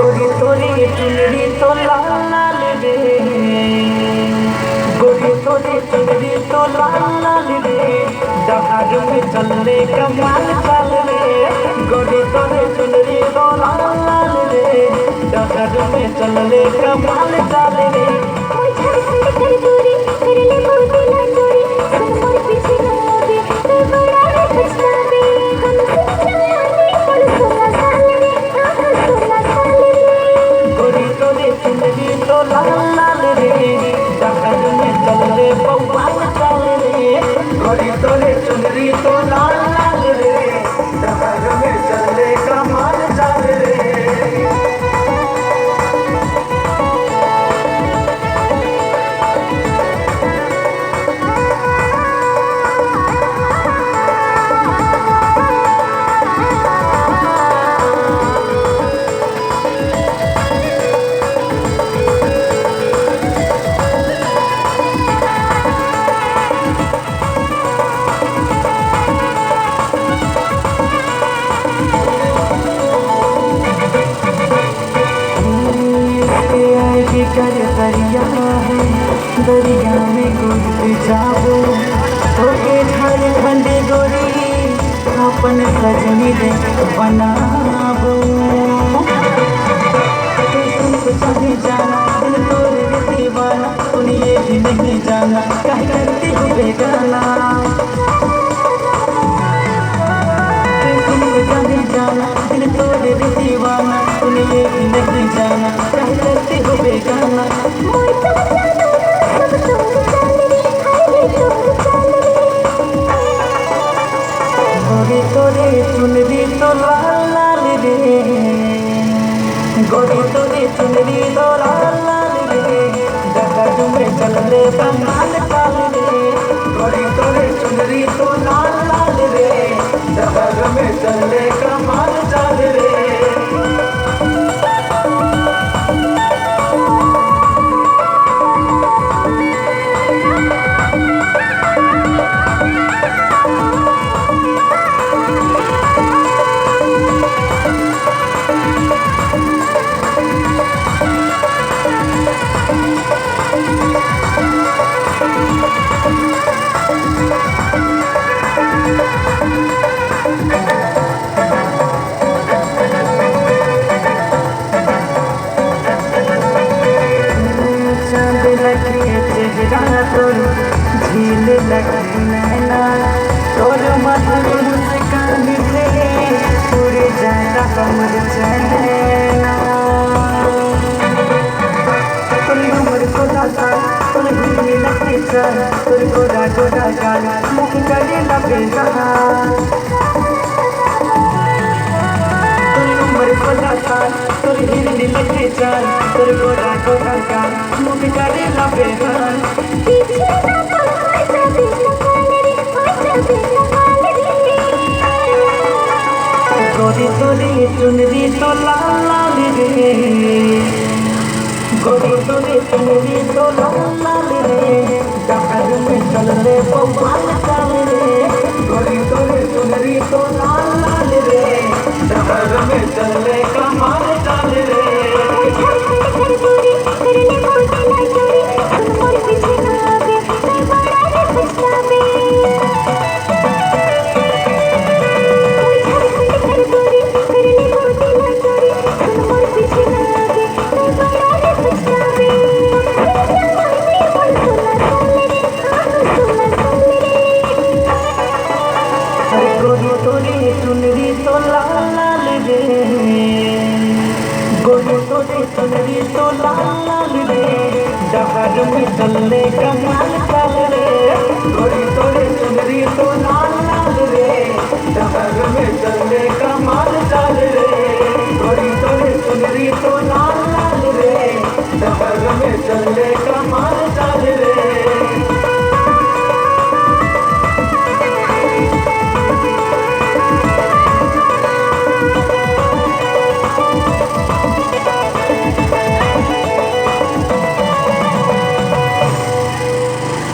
गोरी तोरी चुनरी तो लाल लाल रे, गोरी तोरी चुनरी तो लाल लाल रे, डहार में चले कमाल चाल रे, गोरी तोरी चुनरी तो लाल लाल रे, डहार में चले कमाल चाल रे। गोरी तोरे चुनरी तो लाल लाल रे, डहर में चले कमाल चाल रे। कर दरिया है, दरिया में गुड़ जाओ होके झारखंड गोरी अपन सजनी दे बनाबो। चले जाना दिल तोरे दीवाना, तुम ये भी नहीं जाना कह करती हो बेगाना। चले जाना दिल तोरे दीवाना, तुम ये भी नहीं जाना कह करती हो बेगाना। गोरी तोरे चुनरी तो लाल लाल रे, गोरी तोरे चुनरी तो लाल लाल रे, डहर में चले कमाल चाल रे, गोरी तोरे चुनरी तो लाल लाल रे, डहर में चले कमाल चाल रे। चेहरा तोर झील लगी नैना, तोर मधुर मुस्कान से उड़ जाता कमर चैना। तोर उम्र को दाता तोर भूमि लगती चल, तोर गोरा गोरा गाल मुख करे लगे जहा। तोर उम्र को दाता तोर हिरनी लगती चल, तोर गोरा गोरा गाल मुख करे लगे जहा। गोरी तोरी चुनरी तो लाल लाल रे, गोरी तोरी चुनरी तो लाल लाल रे, डहर में चले कमाल चाल रे, गोरी तोरी चुनरी तो लाल लाल रे, डहर में चले कमाल चाल रे। गोरी तोरी चुनरी तो लाल लाल रे, गोरी तोरी चुनरी तो लाल लाल रे, डहर में चले कमाल चाल रे, गोरी तोरी चुनरी तो लाल लाल रे, डहर में चले कमाल चाल रे, गोरी तोरी चुनरी तो लाल लाल रे, डहर में चले